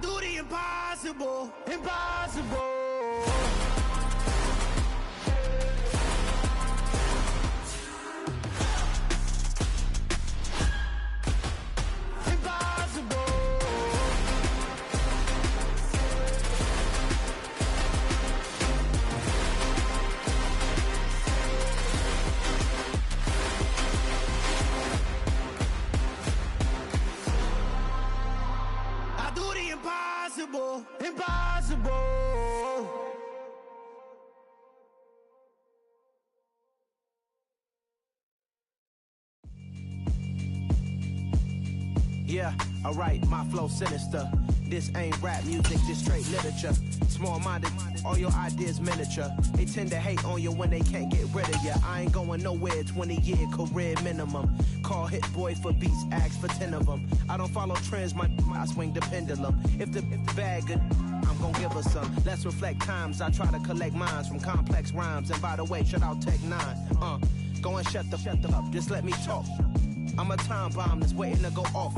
do the impossible, impossible. Impossible, impossible. Yeah, alright, my flow sinister. This ain't rap music, this straight literature. Small-minded, all your ideas miniature. They tend to hate on you when they can't get rid of you. I ain't going nowhere, 20-year career minimum. Call Hit Boy for beats, ask for 10 of them. I don't follow trends, I swing the pendulum. If the bag good, I'm gon' give her some. Let's reflect times, I try to collect minds from complex rhymes. And by the way, shout out Tech 9. Go and shut the up, just let me talk. I'm a time bomb that's waiting to go off.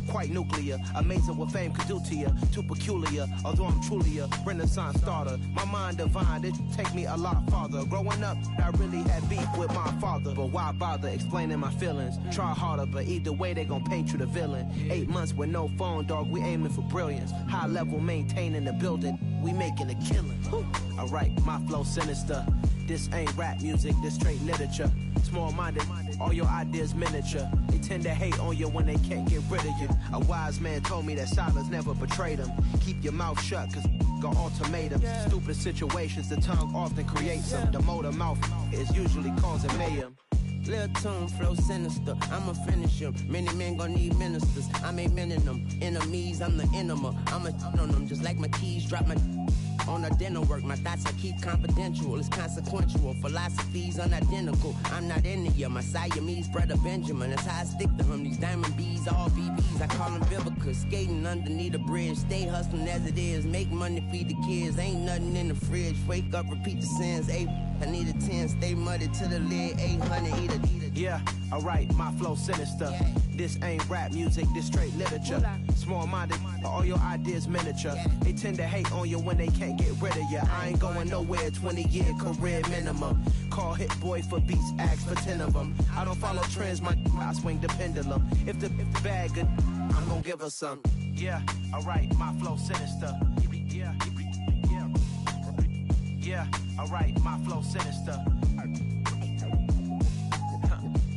Quite nuclear, amazing what fame could do to you. Too peculiar, although I'm truly a Renaissance starter. My mind divine, it take me a lot farther. Growing up, I really had beef with my father. But why bother explaining my feelings? Try harder, but either way they gon' paint you the villain. 8 months with no phone, dog, we aiming for brilliance. High level maintaining the building, we making a killing. Alright, my flow sinister. This ain't rap music, this straight literature. Small-minded, all your ideas miniature. They tend to hate on you when they can't get rid of you. A wise man told me that silence never betrayed him. Keep your mouth shut, cause got ultimatums. Stupid situations, the tongue often creates them. The motor mouth is usually causing mayhem. Lil' tune, flow sinister, I'ma finish him. Many men gon' need ministers, I ain't mending them. Enemies, I'm the enema, I'ma on them. Just like my keys, drop my on the dinner work. My thoughts I keep confidential, it's consequential. Philosophies unidentical, I'm not into you. My Siamese brother Benjamin, that's how I stick to him. These diamond bees, all BBs, I call them Vivica. Skating underneath a bridge, stay hustling as it is. Make money, feed the kids, ain't nothing in the fridge. Wake up, repeat the sins, I need a 10, stay muddy to the lid, 800, eat it. Yeah, alright, my flow sinister. This ain't rap music, this straight literature. Small-minded, all your ideas miniature. They tend to hate on you when they can't get rid of you. I ain't going nowhere, 20-year career minimum. Call Hit Boy for beats, ask for 10 of them. I don't follow trends, I swing the pendulum. If the bag good, I'm gon' give her some. Yeah, alright, my flow sinister. Yeah, alright, my flow sinister.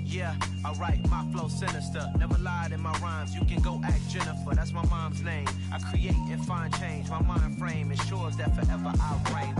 Yeah, alright, my flow sinister. Never lied in my rhymes, you can go ask Jennifer. That's my mom's name. I create and find change. My mind frame ensures that forever I'll reign.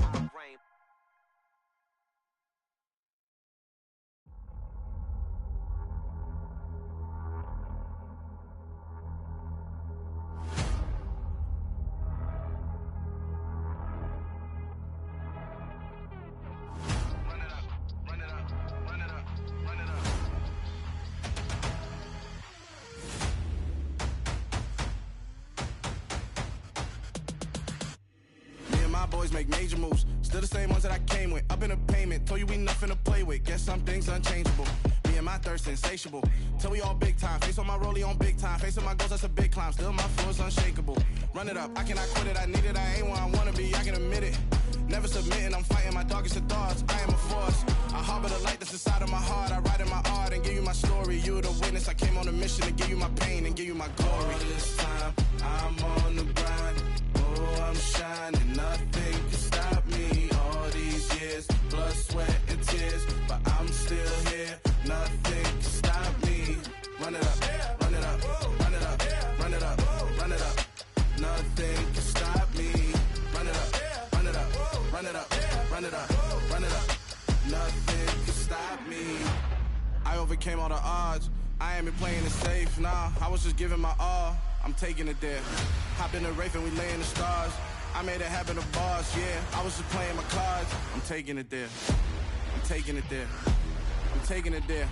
Make major moves, still the same ones that I came with. Up in a payment, told you we nothing to play with. Guess some things unchangeable. Me and my thirst insatiable. Till we all big time. Face on my rollie on big time. Face on my goals, that's a big climb. Still my flow is unshakable. Run it up, I cannot quit it. I need it, I ain't where I wanna be. I can admit it. Never submitting, I'm fighting my darkest of thoughts. I am a force. I harbor the light that's inside of my heart. I write in my art and give you my story. You the witness. I came on a mission to give you my pain and give you my glory. All this time, I'm on the grind. Oh, I'm shining. Nothing can stop me. All these years, blood, sweat, and tears, but I'm still here. Nothing can stop me. Run it up, run it up, run it up, run it up, run it up. Nothing can stop me. Run it up, run it up, run it up, run it up, run it up. Nothing can stop me. I overcame all the odds. I ain't been playing it safe, nah. I was just giving my all. I'm taking it there. Hop in the Wraith and we lay in the stars. I made it happen to bars, yeah. I was just playing my cards. I'm taking it there. I'm taking it there. I'm taking it there.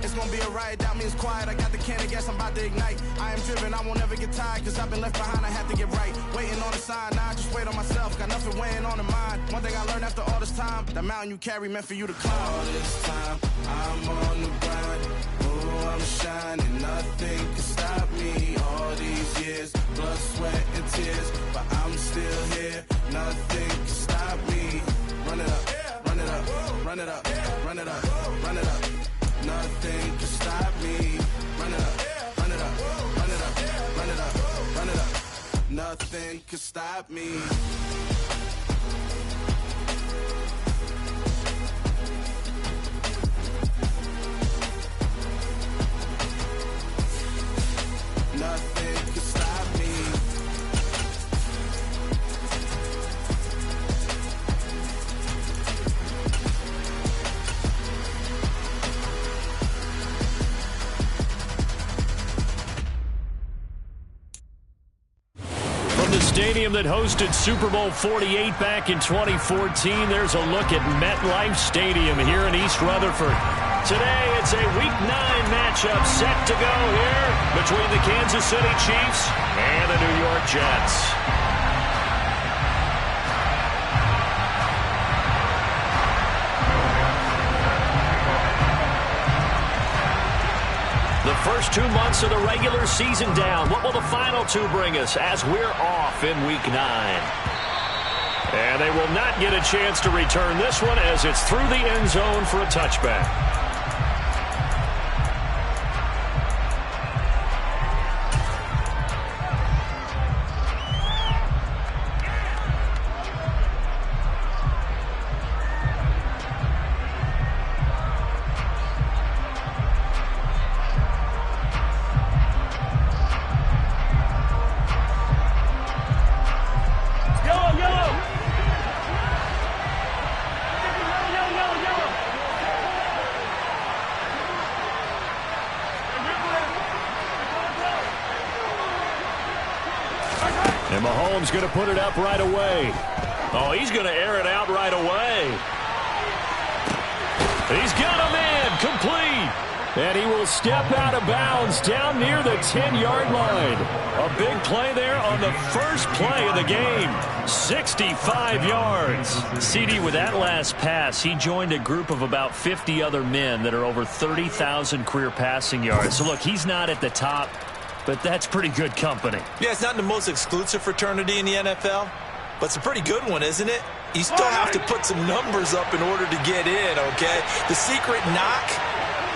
It's gonna be a riot, doubt me it's quiet. I got the can of gas, I'm about to ignite. I am driven, I won't ever get tired, cause I've been left behind, I have to get right. Waiting on a sign, now I just wait on myself. Got nothing weighing on the mind. One thing I learned after all this time, the mountain you carry meant for you to climb. All this time, I'm on the grind. Oh, I'm shining, nothing can stop me. Nothing could stop me. Nothing could stop me. From the stadium that hosted Super Bowl 48 back in 2014, there's a look at MetLife Stadium here in East Rutherford. Today, it's a Week 9 matchup set to go here between the Kansas City Chiefs and the New York Jets. The first 2 months of the regular season down. What will the final 2 bring us as we're off in Week 9? And they will not get a chance to return this one as it's through the end zone for a touchback. And Mahomes going to put it up right away. Oh, he's going to air it out right away. He's got him in, complete. And he will step out of bounds down near the 10-yard line. A big play there on the first play of the game. 65 yards. CD, with that last pass, he joined a group of about 50 other men that are over 30,000 career passing yards. So, look, he's not at the top, but that's pretty good company. Yeah, it's not the most exclusive fraternity in the NFL, but it's a pretty good one, isn't it? You still have to put some numbers up in order to get in, okay? The secret knock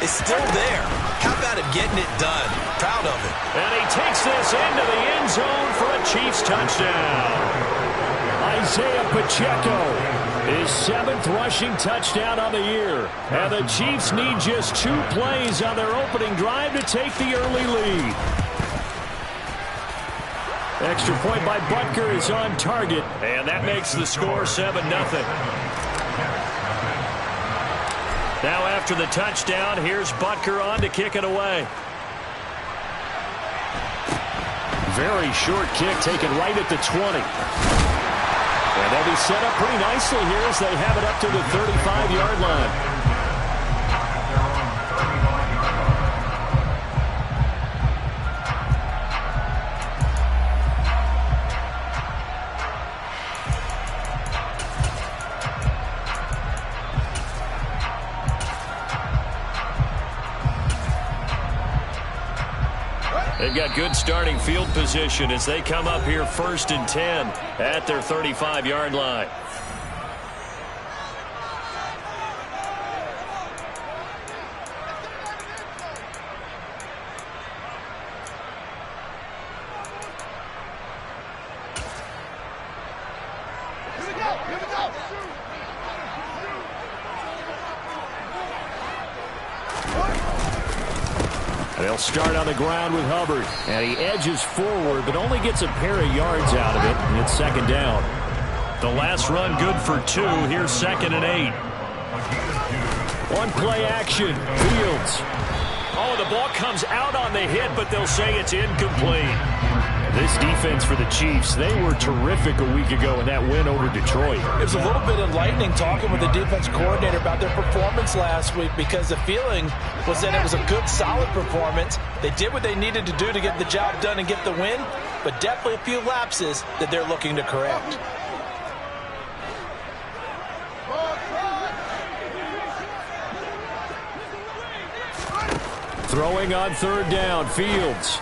is still there. How about him getting it done? Proud of him. And he takes this into the end zone for a Chiefs touchdown. Isaiah Pacheco, his 7th rushing touchdown on the year. And the Chiefs need just 2 plays on their opening drive to take the early lead. Extra point by Butker is on target, and that makes the score 7-0. Now after the touchdown, here's Butker on to kick it away. Very short kick taken right at the 20. And they'll be set up pretty nicely here as they have it up to the 35-yard line. They've got good starting field position as they come up here 1st and 10 at their 35-yard line. They'll start on the ground with Hubbard, and he edges forward, but only gets a pair of yards out of it, and it's 2nd down. The last run good for 2. Here's 2nd and 8. One play action. Fields. Oh, the ball comes out on the hit, but they'll say it's incomplete. This defense for the Chiefs, they were terrific a week ago in that win over Detroit. It was a little bit enlightening talking with the defense coordinator about their performance last week, because the feeling was that it was a good, solid performance. They did what they needed to do to get the job done and get the win, but definitely a few lapses that they're looking to correct. Throwing on 3rd down, Fields.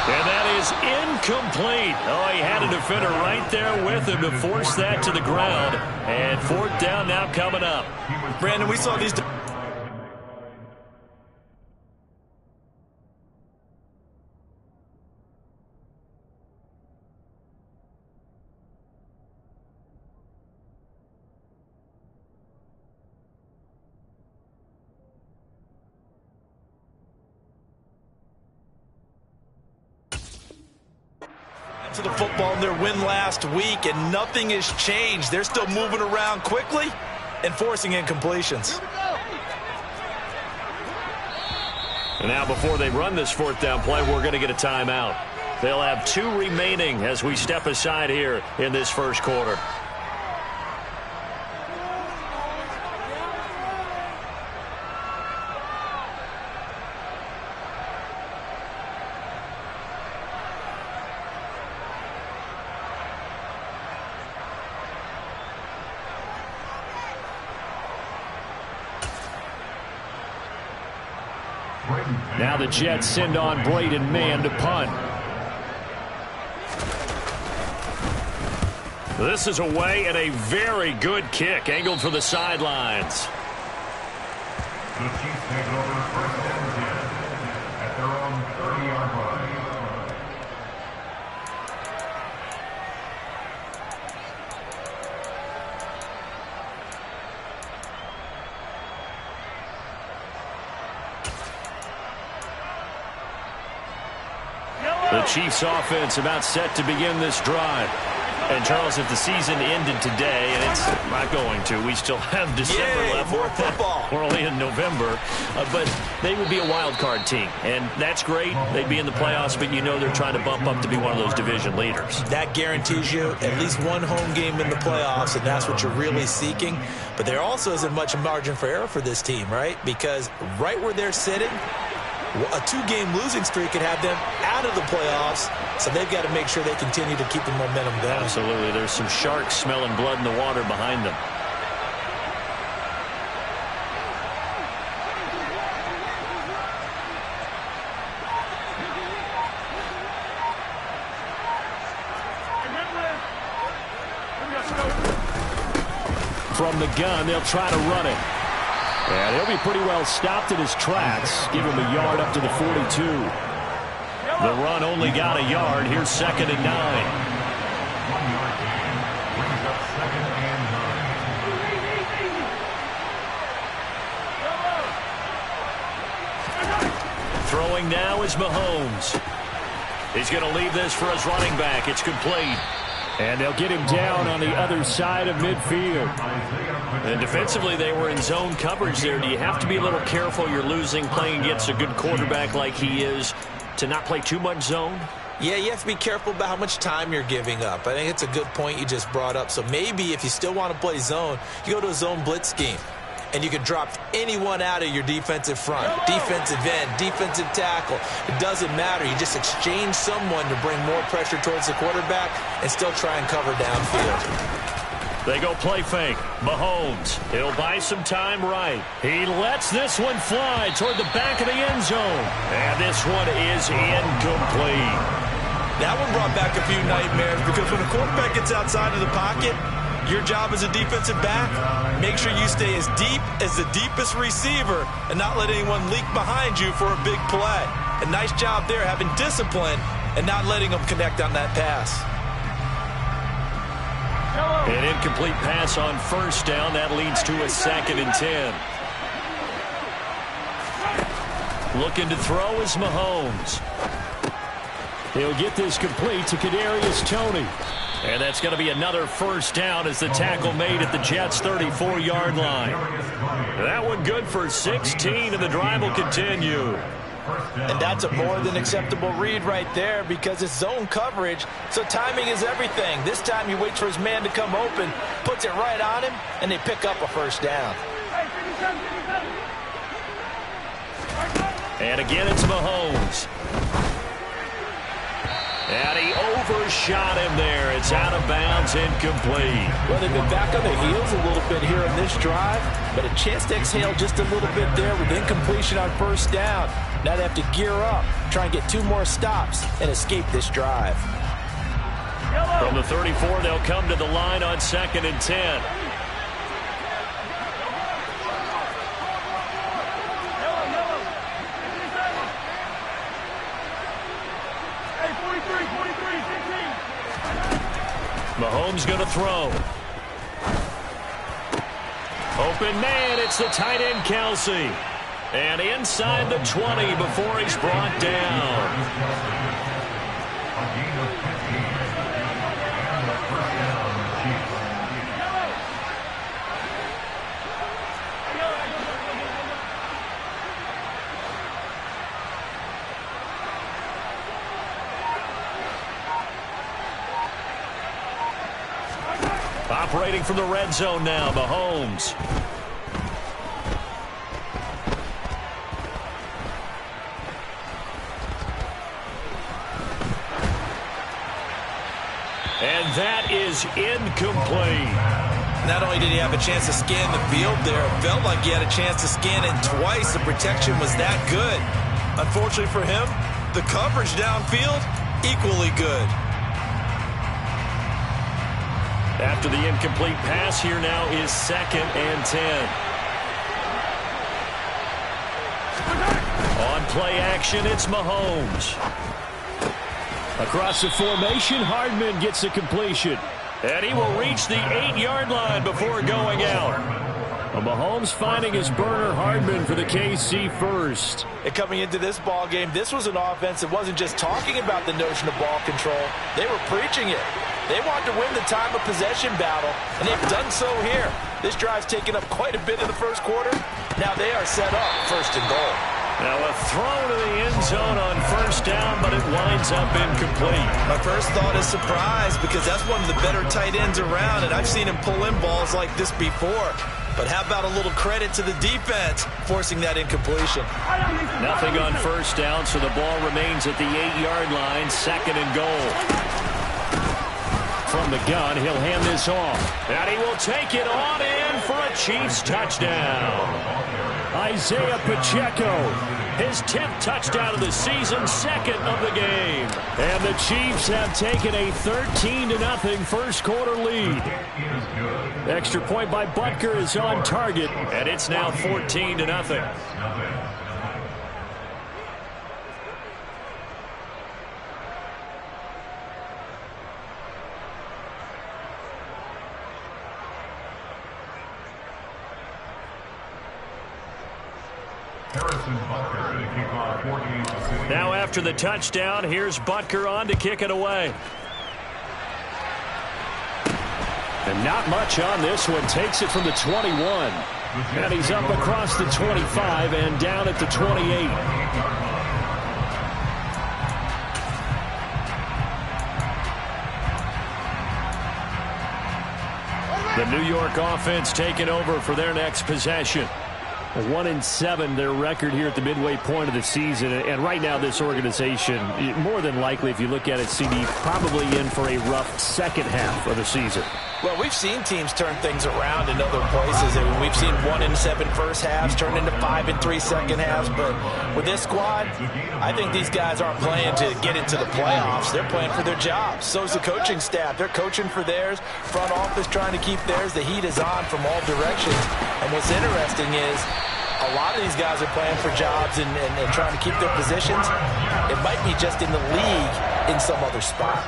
And that is incomplete. Oh, he had a defender right there with him to force that to the ground. And 4th down now coming up. Brandon, we saw these... to the football in their win last week, and nothing has changed. They're still moving around quickly and forcing incompletions. And now before they run this fourth down play, we're going to get a timeout. They'll have 2 remaining as we step aside here in this first quarter. Now the Jets send on Braden Mann to punt. This is away and a very good kick angled for the sidelines. The Chiefs take over first and 10 at their own 30-yard line. The Chiefs offense about set to begin this drive. And, Charles, if the season ended today, and it's not going to, we still have December left. More football. We're only in November. But they would be a wild card team. And that's great. They'd be in the playoffs, but you know they're trying to bump up to be one of those division leaders. That guarantees you at least one home game in the playoffs, and that's what you're really seeking. But there also isn't much margin for error for this team, right? Because right where they're sitting, a 2-game losing streak could have them out of the playoffs, so they've got to make sure they continue to keep the momentum going. Absolutely. There's some sharks smelling blood in the water behind them. From the gun, they'll try to run it. And he'll be pretty well stopped in his tracks. Give him a yard up to the 42. The run only got a yard. Here's 2nd and 9. 1 yard gain brings up 2nd and 9. Throwing now is Mahomes. He's going to leave this for his running back. It's complete. And they'll get him down on the other side of midfield. And defensively, they were in zone coverage there. Do you have to be a little careful? You're losing playing against a good quarterback like he is to not play too much zone? Yeah, you have to be careful about how much time you're giving up. I think it's a good point you just brought up. So maybe if you still want to play zone, you go to a zone blitz scheme. And you can drop anyone out of your defensive front, defensive end, defensive tackle. It doesn't matter. You just exchange someone to bring more pressure towards the quarterback and still try and cover downfield. They go play fake. Mahomes, he'll buy some time right. He lets this one fly toward the back of the end zone. And this one is incomplete. That one brought back a few nightmares because when a quarterback gets outside of the pocket, your job as a defensive back, make sure you stay as deep as the deepest receiver and not let anyone leak behind you for a big play. A nice job there having discipline and not letting them connect on that pass. An incomplete pass on first down. That leads to a 2nd and 10. Looking to throw is Mahomes. He'll get this complete to Kadarius Toney. And that's going to be another first down as the tackle made at the Jets' 34-yard line. That one good for 16, and the drive will continue. And that's a more than acceptable read right there because it's zone coverage, so timing is everything. This time he waits for his man to come open, puts it right on him, and they pick up a first down. And again, it's Mahomes. And he overshot him there. It's out of bounds, incomplete. Well, they've been back on their heels a little bit here in this drive, but a chance to exhale just a little bit there with incompletion on first down. Now they have to gear up, try and get 2 more stops, and escape this drive. From the 34, they'll come to the line on 2nd and 10. Mahomes going to throw. Open man, it's the tight end Kelsey. And inside the 20 before he's brought down. of 15. And the first down, Chiefs. Operating from the red zone now, Mahomes. And that is incomplete. Not only did he have a chance to scan the field there, it felt like he had a chance to scan it twice. The protection was that good. Unfortunately for him, the coverage downfield, equally good. After the incomplete pass, here now is 2nd and 10. On play action, it's Mahomes. Across the formation, Hardman gets the completion. And he will reach the 8-yard line before going out. Well, Mahomes finding his burner, Hardman, for the KC first. And coming into this ball game, this was an offense that wasn't just talking about the notion of ball control. They were preaching it. They want to win the time of possession battle, and they've done so here. This drive's taken up quite a bit in the first quarter. Now they are set up 1st and goal. Now a throw to the end zone on 1st down, but it winds up incomplete. My first thought is surprise, because that's one of the better tight ends around, and I've seen him pull in balls like this before. But how about a little credit to the defense forcing that incompletion? Nothing on 1st down, so the ball remains at the 8-yard line, 2nd and goal. From the gun, he'll hand this off. And he will take it on in for a Chiefs touchdown. Isaiah Pacheco, his 10th touchdown of the season, 2nd of the game. And the Chiefs have taken a 13-0 first quarter lead. Extra point by Butker is on target, and it's now 14-0. Now after the touchdown, here's Butker on to kick it away. And not much on this one. Takes it from the 21. And he's up across the 25 and down at the 28. The New York offense taking over for their next possession. 1-7 their record here at the midway point of the season, and right now this organization, more than likely, if you look at it, CD, probably in for a rough second half of the season. Well, we've seen teams turn things around in other places, and we've seen 1-7 first halves turn into 5-3 second halves, but with this squad, I think these guys aren't playing to get into the playoffs. They're playing for their jobs. So's the coaching staff. They're coaching for theirs. Front office trying to keep theirs. The heat is on from all directions, and what's interesting is a lot of these guys are playing for jobs and trying to keep their positions. It might be just in the league in some other spot.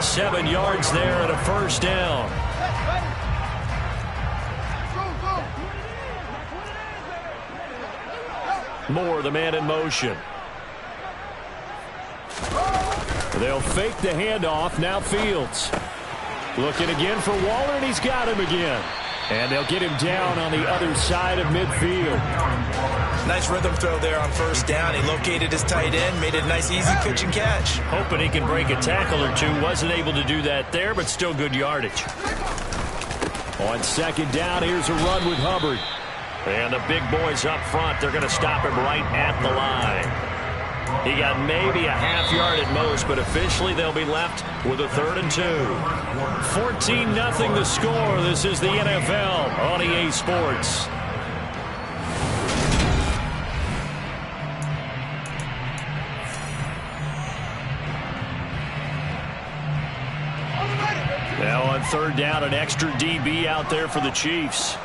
7 yards there and a 1st down. Moore, the man in motion. They'll fake the handoff. Now Fields. Looking again for Waller, and he's got him again. And they'll get him down on the other side of midfield. Nice rhythm throw there on 1st down. He located his tight end, made it a nice easy pitch and catch. Hoping he can break a tackle or two. Wasn't able to do that there, but still good yardage. On 2nd down, here's a run with Hubbard. And the big boys up front, they're going to stop him right at the line. He got maybe a half yard at most, but officially they'll be left with a 3rd and 2. 14-0 the score. This is the NFL on EA Sports. Now on 3rd down, an extra DB out there for the Chiefs.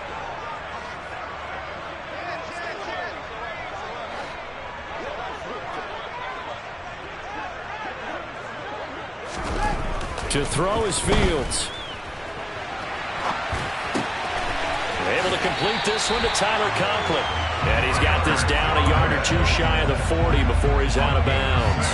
To throw is Fields. Able to complete this one to Tyler Conklin. And he's got this down a yard or two shy of the 40 before he's out of bounds.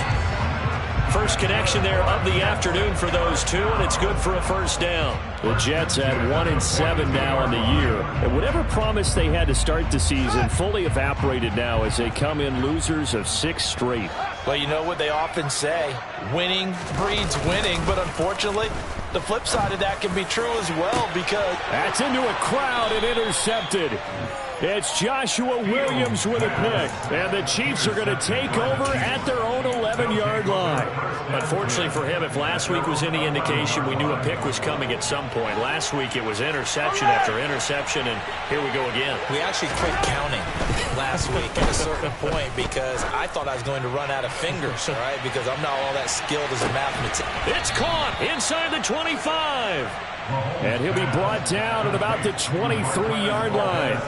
first connection there of the afternoon for those two, and it's good for a first down. The Jets at 1-7 now on the year. And whatever promise they had to start the season fully evaporated now as they come in losers of 6 straight. Well, you know what they often say, winning breeds winning, but unfortunately, the flip side of that can be true as well because... That's into a crowd and intercepted. It's Joshua Williams with a pick, and the Chiefs are going to take over at their own 11-yard line. Unfortunately for him, if last week was any indication, we knew a pick was coming at some point. Last week it was interception after interception, and here we go again. We actually quit counting last week at a certain point because I thought I was going to run out of fingers, all right, because I'm not all that skilled as a mathematician. It's caught inside the 25, and he'll be brought down at about the 23-yard line.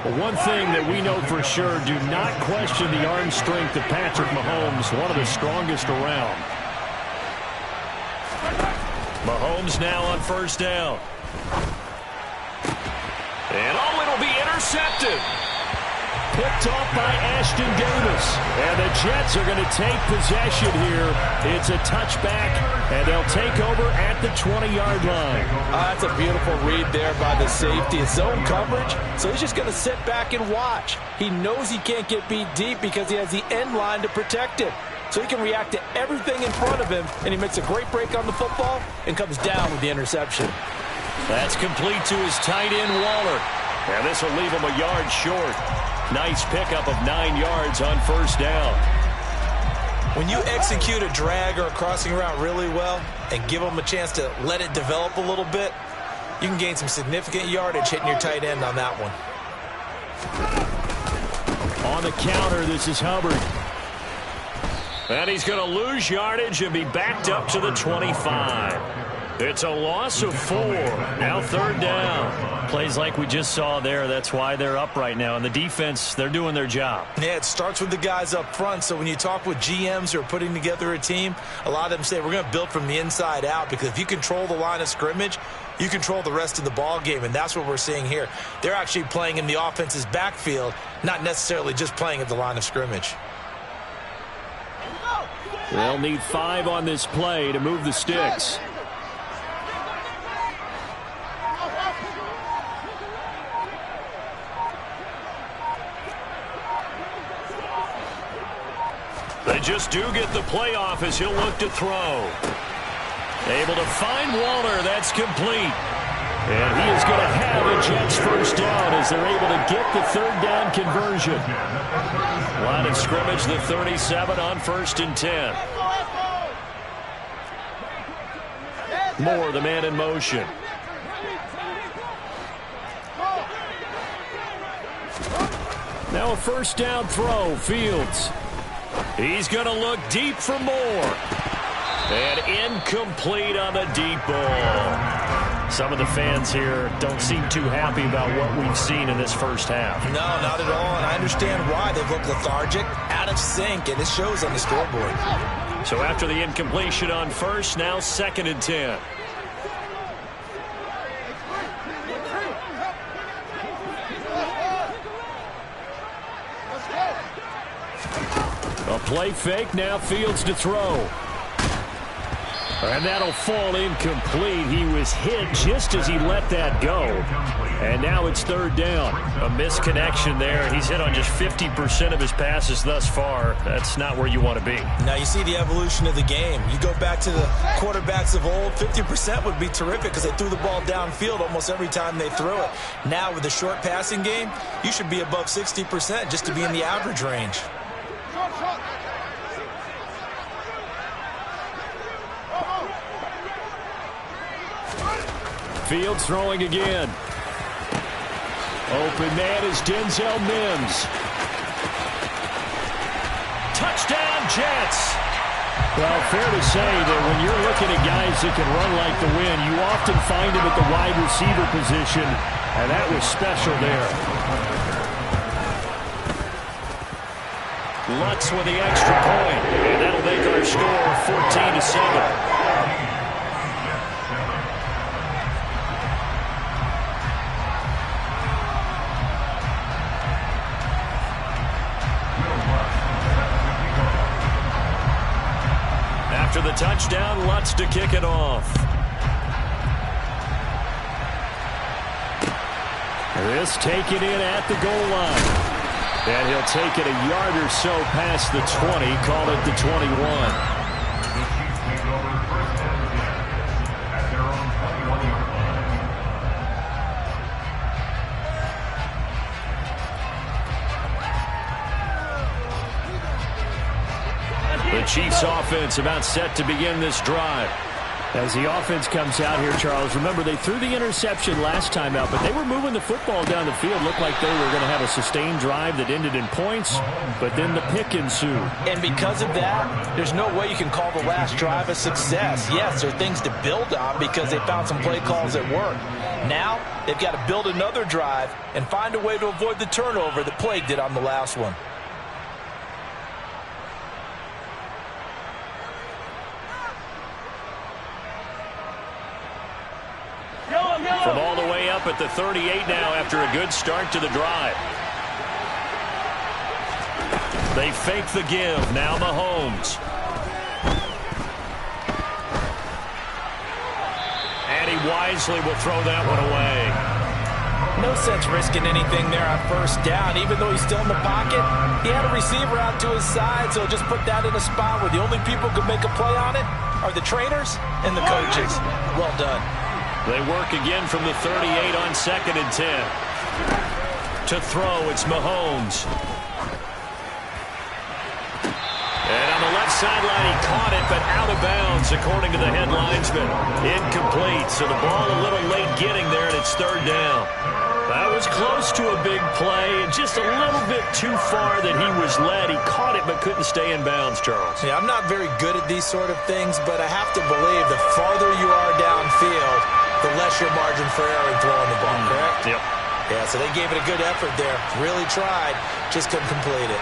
One thing that we know for sure, do not question the arm strength of Patrick Mahomes, one of the strongest around. Mahomes now on first down. And it'll be intercepted. Picked off by Ashton Davis. And the Jets are going to take possession here. It's a touchback, and they'll take over at the 20-yard line. That's a beautiful read there by the safety. It's zone coverage, so he's just going to sit back and watch. He knows he can't get beat deep because he has the end line to protect him. So he can react to everything in front of him, and he makes a great break on the football and comes down with the interception. That's complete to his tight end, Waller. And this will leave him a yard short. Nice pickup of 9 yards on first down. When you execute a drag or a crossing route really well and give them a chance to let it develop a little bit, you can gain some significant yardage hitting your tight end on that one. On the counter, this is Hubbard. And he's going to lose yardage and be backed up to the 25. It's a loss of 4. Now third down. Plays like we just saw there. That's why they're up right now. And the defense, they're doing their job. Yeah, it starts with the guys up front. So when you talk with GMs who are putting together a team, a lot of them say we're going to build from the inside out, because if you control the line of scrimmage, you control the rest of the ball game, and that's what we're seeing here. They're actually playing in the offense's backfield, not necessarily just playing at the line of scrimmage. They'll need 5 on this play to move the sticks. They just do get the playoff as he'll look to throw. Able to find Waller. That's complete. And he is going to have a Jets first down as they're able to get the third down conversion. Line of scrimmage, the 37 on 1st and 10. Moore, the man in motion. Now a first down throw. Fields. He's going to look deep for Moore. And incomplete on the deep ball. Some of the fans here don't seem too happy about what we've seen in this first half. No, not at all, and I understand why. They've looked lethargic, out of sync, and it shows on the scoreboard. So after the incompletion on first, now 2nd and 10. A play fake, now Fields to throw. And that'll fall incomplete. He was hit just as he let that go. And now it's third down. A misconnection there. He's hit on just 50% of his passes thus far. That's not where you want to be. Now you see the evolution of the game. You go back to the quarterbacks of old, 50% would be terrific because they threw the ball downfield almost every time they threw it. Now with the short passing game, you should be above 60% just to be in the average range. Fields throwing again. Open man is Denzel Mims. Touchdown, Jets. Well, fair to say that when you're looking at guys that can run like the wind, you often find them at the wide receiver position, and that was special there. Lutz with the extra point, and that'll make our score 14-7. After the touchdown, Lutz to kick it off. This taken in at the goal line. And he'll take it a yard or so past the 20, call it the 21. The Chiefs take over first and 10 at their own 21-yard line. The Chiefs offense about set to begin this drive. As the offense comes out here, Charles, remember they threw the interception last time out, but they were moving the football down the field. Looked like they were going to have a sustained drive that ended in points, but then the pick ensued. And because of that, there's no way you can call the last drive a success. Yes, there are things to build on because they found some play calls that work. Now, they've got to build another drive and find a way to avoid the turnover that plagued it on the last one. From all the way up at the 38 now after a good start to the drive. They fake the give. Now Mahomes. And he wisely will throw that one away. No sense risking anything there on first down. Even though he's still in the pocket, he had a receiver out to his side, so just put that in a spot where the only people who can make a play on it are the trainers and the coaches. Well done. They work again from the 38 on 2nd and 10. To throw, it's Mahomes. And on the left sideline, he caught it, but out of bounds, according to the head linesman. Incomplete, so the ball a little late getting there, and it's 3rd down. That was close to a big play, and just a little bit too far that he was led. He caught it, but couldn't stay in bounds, Charles. Yeah, I'm not very good at these sort of things, but I have to believe the farther you are downfield, the less your margin for error in throwing the ball, correct? Yep. Yeah, so they gave it a good effort there. Really tried, just couldn't complete it.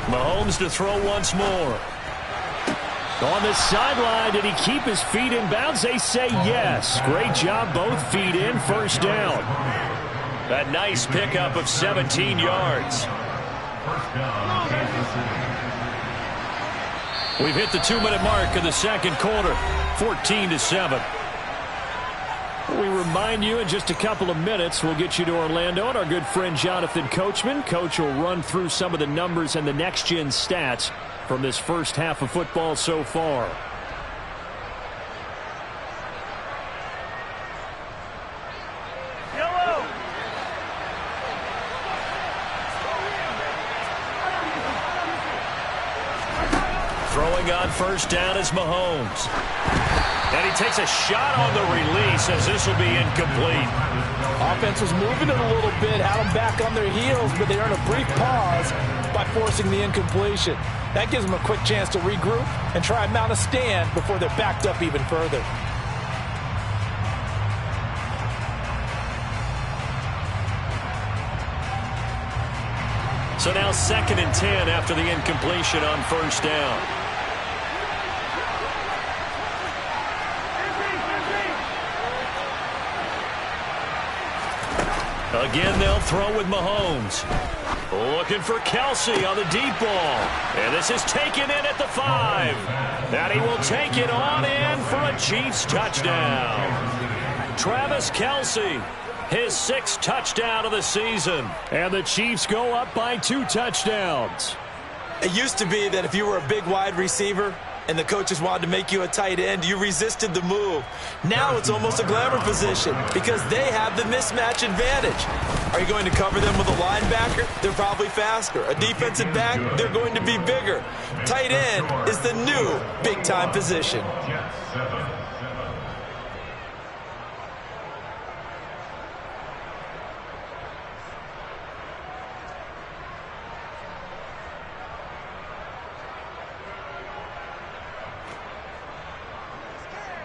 Mahomes to throw once more. On the sideline, did he keep his feet in bounds? They say yes. Great job, both feet in, 1st down. A nice pickup of 17 yards. First down, Kansas City. We've hit the 2-minute mark of the 2nd quarter, 14-7. We remind you in just a couple of minutes, we'll get you to Orlando and our good friend Jonathan Coachman. Coach will run through some of the numbers and the next-gen stats from this first half of football so far. Throwing on first down is Mahomes. And he takes a shot on the release as this will be incomplete. Offense was moving it a little bit, had them back on their heels, but they earned a brief pause by forcing the incompletion. That gives them a quick chance to regroup and try and mount a stand before they're backed up even further. So now 2nd and 10 after the incompletion on first down. Again, they'll throw with Mahomes. Looking for Kelsey on the deep ball. And this is taken in at the 5. And he will take it on in for a Chiefs touchdown. Travis Kelsey, his 6th touchdown of the season. And the Chiefs go up by 2 touchdowns. It used to be that if you were a big wide receiver and the coaches wanted to make you a tight end, you resisted the move. Now it's almost a glamour position because they have the mismatch advantage. Are you going to cover them with a linebacker? They're probably faster. A defensive back? They're going to be bigger. Tight end is the new big-time position.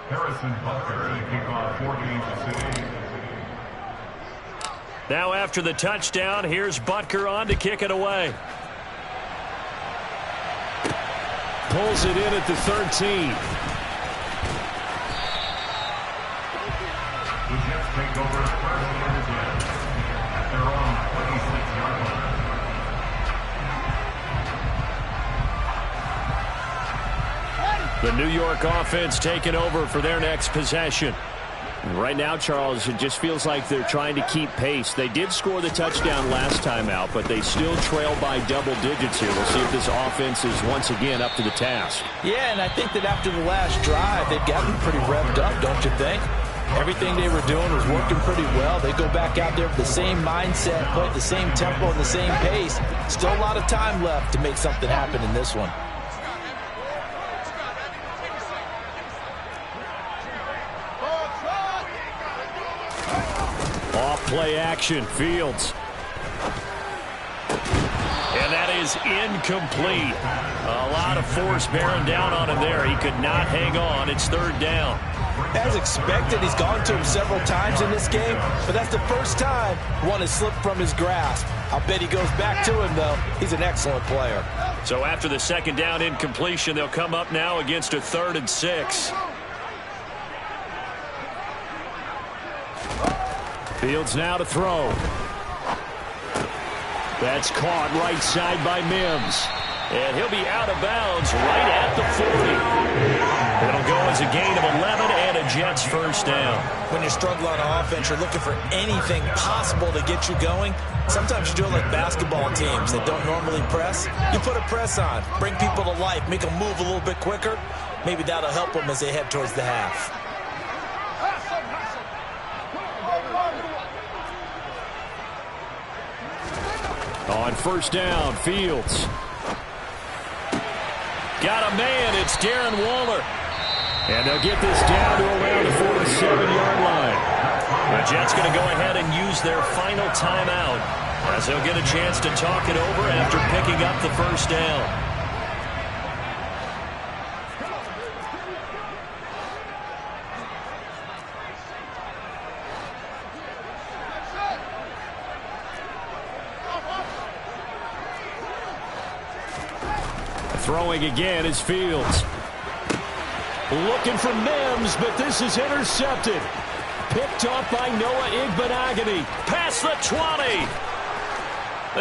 Harrison Butker to kick off for Kansas City. Now after the touchdown, here's Butker on to kick it away. pulls it in at the 13. The Jets take over first and 10 at their own 26-yard line. The New York offense taking over for their next possession. And right now, Charles, it just feels like they're trying to keep pace. They did score the touchdown last time out, but they still trail by double digits here. We'll see if this offense is once again up to the task. Yeah, and I think that after the last drive, they've gotten pretty revved up, don't you think? Everything they were doing was working pretty well. They go back out there with the same mindset, play at the same tempo and the same pace. Still a lot of time left to make something happen in this one. Play action, Fields. And that is incomplete. A lot of force bearing down on him there. He could not hang on. It's third down. As expected, he's gone to him several times in this game, but that's the first time one has slipped from his grasp. I'll bet he goes back to him, though. He's an excellent player. So after the second down incompletion, they'll come up now against a 3rd and 6. Fields now to throw. That's caught right side by Mims. And he'll be out of bounds right at the 40. It'll go as a gain of 11 and a Jets first down. When you struggle on offense, you're looking for anything possible to get you going. Sometimes you do it like basketball teams that don't normally press. You put a press on, bring people to life, make them move a little bit quicker. Maybe that'll help them as they head towards the half. On first down, Fields. Got a man, it's Darren Waller. And they'll get this down to around the 47-yard line. The Jets going to go ahead and use their final timeout as they'll get a chance to talk it over after picking up the first down. Throwing again is Fields. Looking for Mims, but this is intercepted. Picked off by Noah Igbinoghene. Past the 20.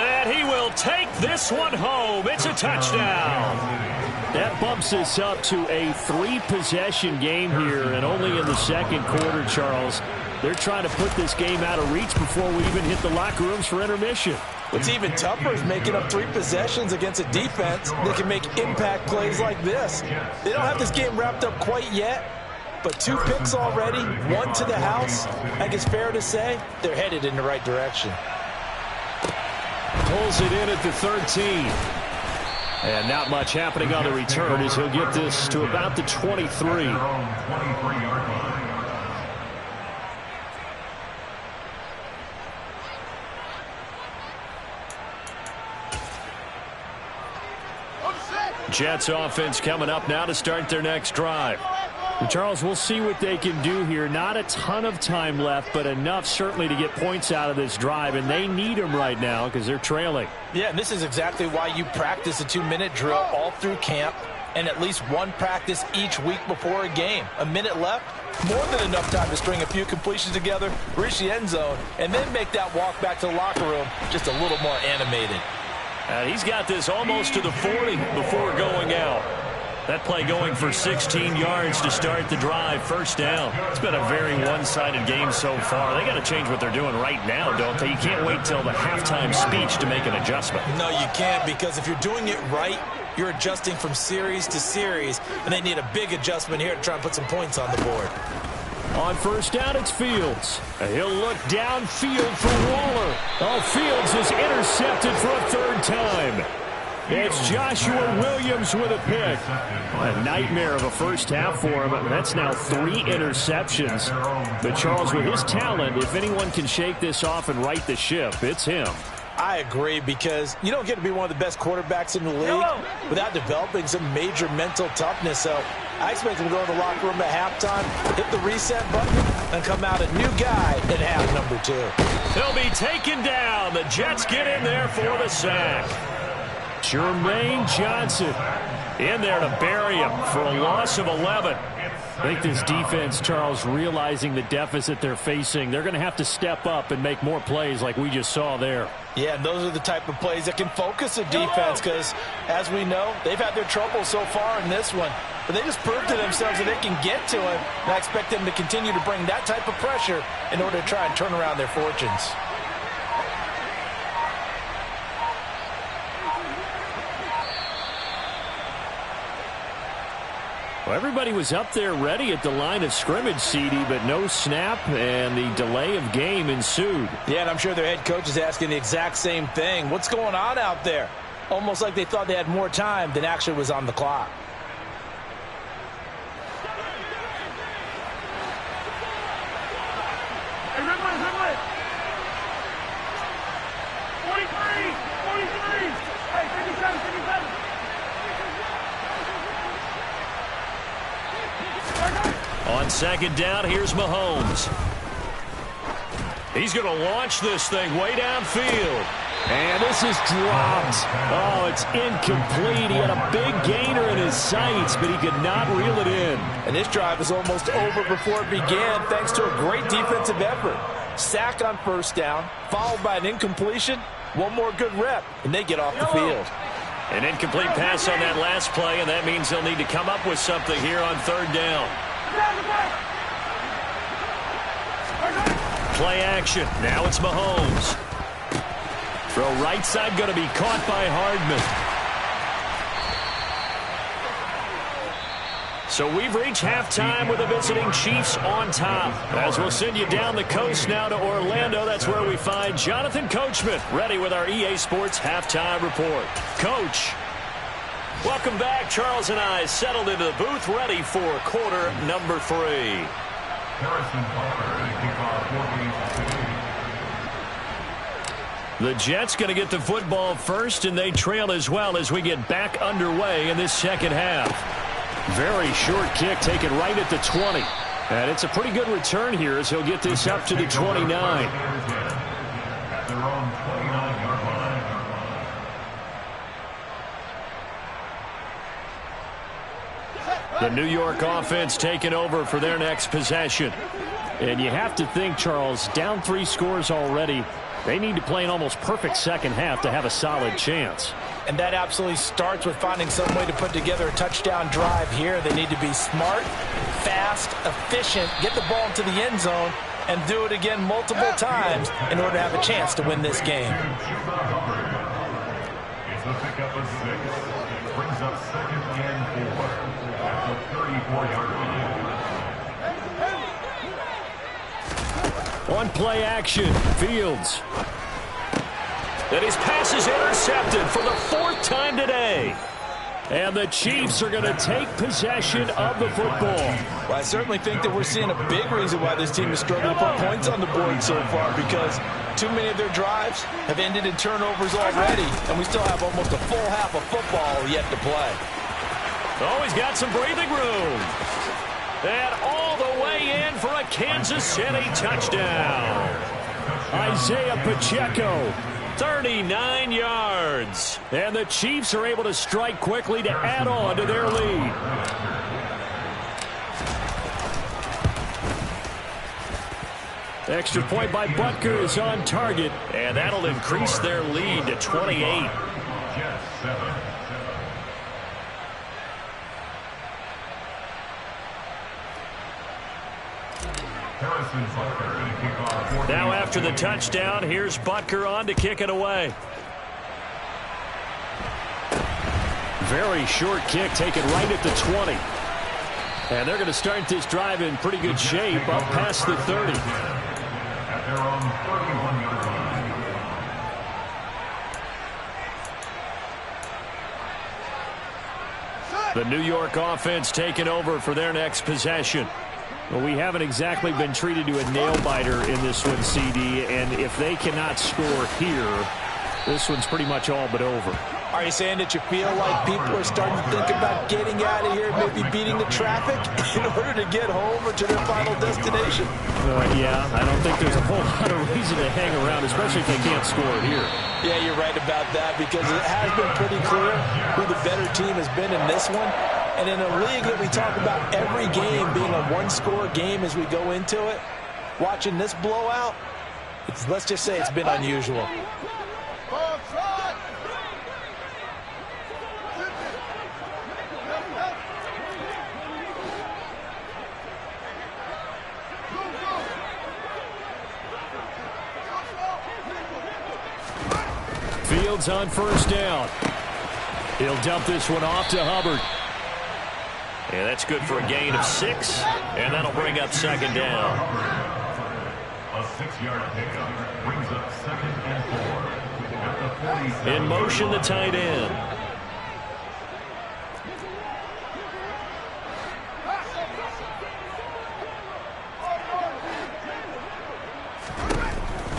And he will take this one home. It's a touchdown. That bumps us up to a 3-possession game here, and only in the second quarter, Charles. They're trying to put this game out of reach before we even hit the locker rooms for intermission. What's even tougher is making up 3 possessions against a defense that can make impact plays like this. They don't have this game wrapped up quite yet, but 2 picks already, 1 to the house. I think it's fair to say they're headed in the right direction. Pulls it in at the 13. And not much happening on the return as he'll get this to about the 23. Jets offense coming up now to start their next drive. And Charles, we'll see what they can do here. Not a ton of time left, but enough certainly to get points out of this drive, and they need them right now because they're trailing. Yeah, and this is exactly why you practice a 2-minute drill all through camp and at least 1 practice each week before a game. A minute left, more than enough time to string a few completions together, reach the end zone, and then make that walk back to the locker room just a little more animated. He's got this almost to the 40 before going out. That play going for 16 yards to start the drive, first down. It's been a very one-sided game so far. They got to change what they're doing right now, don't they? You can't wait till the halftime speech to make an adjustment. No, you can't, because if you're doing it right, you're adjusting from series to series, and they need a big adjustment here to try and put some points on the board. On first down, it's Fields. He'll look downfield for Waller. Oh, Fields is intercepted for a 3rd time. It's Joshua Williams with a pick. A nightmare of a first half for him. That's now 3 interceptions. But Charles, with his talent, if anyone can shake this off and right the ship, it's him. I agree, because you don't get to be one of the best quarterbacks in the league without developing some major mental toughness. So I expect him to go to the locker room at halftime, hit the reset button, and come out a new guy in half number 2. He'll be taken down. The Jets get in there for the sack. Jermaine Johnson in there to bury him for a loss of 11. I think this defense, Charles, realizing the deficit they're facing, they're going to have to step up and make more plays like we just saw there. Yeah, those are the type of plays that can focus a defense because, as we know, they've had their troubles so far in this one. But they just proved to themselves that they can get to it, and I expect them to continue to bring that type of pressure in order to try and turn around their fortunes. Well, everybody was up there ready at the line of scrimmage, CD, but no snap, and the delay of game ensued. Yeah, and I'm sure their head coach is asking the exact same thing. What's going on out there? Almost like they thought they had more time than actually was on the clock. On second down, here's Mahomes. He's going to launch this thing way downfield. And this is dropped. Oh, it's incomplete. He had a big gainer in his sights, but he could not reel it in. And this drive is almost over before it began thanks to a great defensive effort. Sack on first down, followed by an incompletion. One more good rep, and they get off the field. An incomplete pass on that last play, and that means they'll need to come up with something here on third down. Play action. Now it's Mahomes. Throw right side going to be caught by Hardman. So we've reached halftime with the visiting Chiefs on top. As we'll send you down the coast now to Orlando, that's where we find Jonathan Coachman ready with our EA Sports Halftime Report. Coach, welcome back. Charles and I settled into the booth ready for quarter number 3. Harrison Butker to kick off 4 games today. The Jets going to get the football first, and they trail as well as we get back underway in this second half. Very short kick taken right at the 20. And it's a pretty good return here as he'll get this up to the 29. At their own 29-yard line. The New York offense taking over for their next possession. And you have to think, Charles, down 3 scores already. They need to play an almost perfect second half to have a solid chance. And that absolutely starts with finding some way to put together a touchdown drive here. They need to be smart, fast, efficient, get the ball into the end zone, and do it again multiple times in order to have a chance to win this game. It's a pickup of 6. Brings up 2nd and 4 at the 34-yard line. On play action, Fields. And his pass is intercepted for the 4th time today. And the Chiefs are going to take possession of the football. Well, I certainly think that we're seeing a big reason why this team is struggling to put points on the board so far, because too many of their drives have ended in turnovers already, and we still have almost a full half of football yet to play. Oh, he's got some breathing room. And all the way in for a Kansas City touchdown. Isaiah Pacheco, 39 yards. And the Chiefs are able to strike quickly to add on to their lead. Extra point by Butker is on target, and that'll increase their lead to 28. Jets 7. Now after the touchdown, here's Butker on to kick it away. Very short kick taken right at the 20. And they're going to start this drive in pretty good shape up past the 30. At their own 31-yard line. The New York offense taking over for their next possession. Well, we haven't exactly been treated to a nail-biter in this one, CD, and if they cannot score here, this one's pretty much all but over. Are you saying that you feel like people are starting to think about getting out of here, maybe beating the traffic in order to get home or to their final destination? Yeah, I don't think there's a whole lot of reason to hang around, especially if they can't score here. Yeah, you're right about that because it has been pretty clear who the better team has been in this one. And in a league that we talk about every game being a one-score game as we go into it, watching this blowout, let's just say it's been unusual. Fields on first down. He'll dump this one off to Hubbard. Yeah, that's good for a gain of 6, and that'll bring up second down. A 6-yard pickup brings up 2nd and 4 at the 47. In motion, the tight end.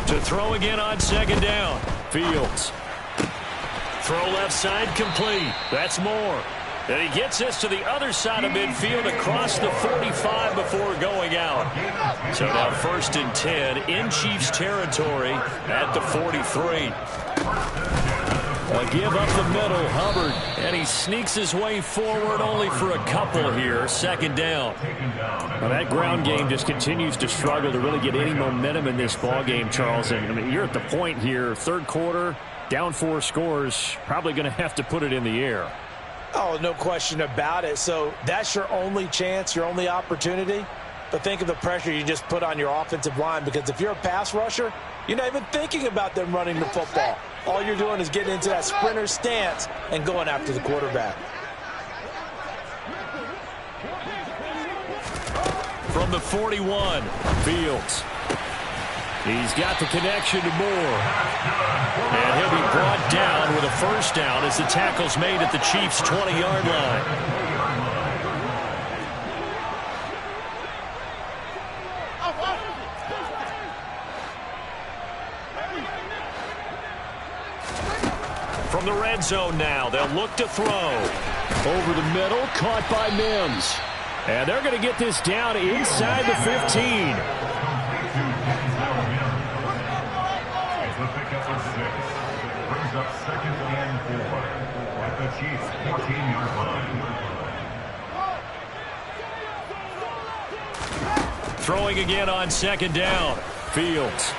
To throw again on second down. Fields. Throw left side complete. That's Moore. And he gets this to the other side of midfield across the 45 before going out. So now 1st and 10 in Chiefs territory at the 43. A give up the middle, Hubbard. And he sneaks his way forward only for a couple here. 2nd down. Well, that ground game just continues to struggle to really get any momentum in this ball game, Charles. And I mean, you're at the point here, 3rd quarter, down 4 scores, probably going to have to put it in the air. Oh, no question about it. So that's your only chance, your only opportunity. But think of the pressure you just put on your offensive line, because if you're a pass rusher, you're not even thinking about them running the football. All you're doing is getting into that sprinter stance and going after the quarterback. From the 41, Fields. He's got the connection to Moore. And he'll be brought down with a first down as the tackle's made at the Chiefs' 20-yard line. From the red zone now, they'll look to throw. Over the middle, caught by Mims. And they're going to get this down inside the 15. The pickup of 6 brings up 2nd and 4 at the Chiefs' 14-yard line. Throwing again on 2nd down. Fields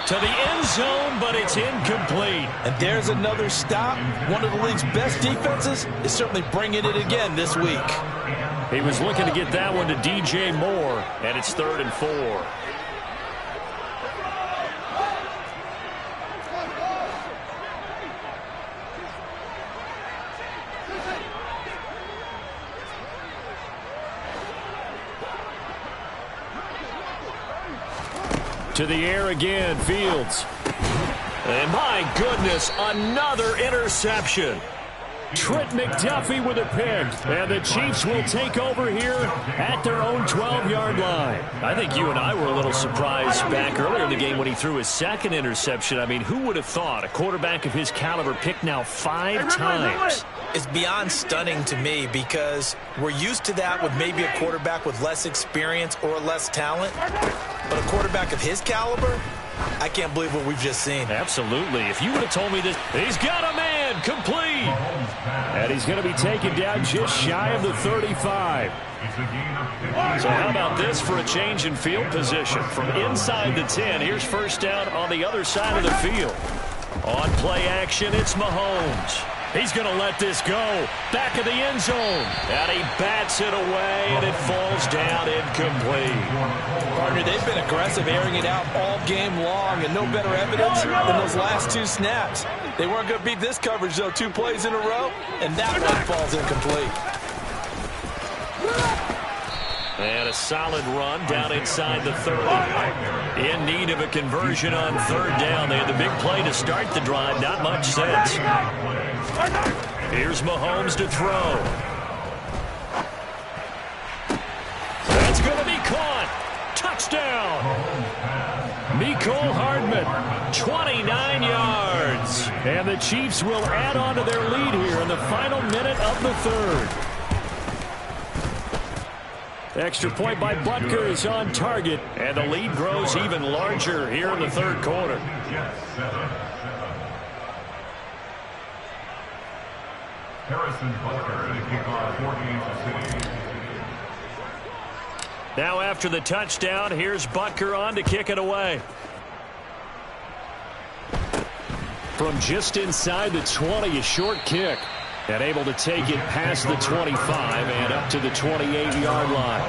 to the end zone, but it's incomplete. And there's another stop. One of the league's best defenses is certainly bringing it again this week. He was looking to get that one to DJ Moore, and it's 3rd and 4. To the air again, Fields. And my goodness, another interception. Trent McDuffie with a pick. And the Chiefs will take over here at their own 12-yard line. I think you and I were a little surprised back earlier in the game when he threw his 2nd interception. I mean, who would have thought a quarterback of his caliber picked now 5 times? It's beyond stunning to me because we're used to that with maybe a quarterback with less experience or less talent. But a quarterback of his caliber, I can't believe what we've just seen. Absolutely. If you would have told me this, he's got a man, complete. And he's going to be taken down just shy of the 35. So how about this for a change in field position? From inside the 10, here's first down on the other side of the field. On play action, it's Mahomes. He's going to let this go. Back of the end zone. And he bats it away, and it falls down incomplete. Partner, they've been aggressive, airing it out all game long, and no better evidence than those last 2 snaps. They weren't going to beat this coverage, though, 2 plays in a row, and that one falls incomplete. And a solid run down inside the 30. In need of a conversion on 3rd down. They had the big play to start the drive. Not much sense. Here's Mahomes to throw. That's going to be caught. Touchdown. Mecole Hardman, 29 yards. And the Chiefs will add on to their lead here in the final minute of the third. Extra point by Butker is on target, and the lead grows even larger here in the third quarter. Harrison Butker to kick off 4 games of city. Now after the touchdown, here's Butker on to kick it away. From just inside the 20, a short kick. And able to take it past the 25 and up to the 28-yard line.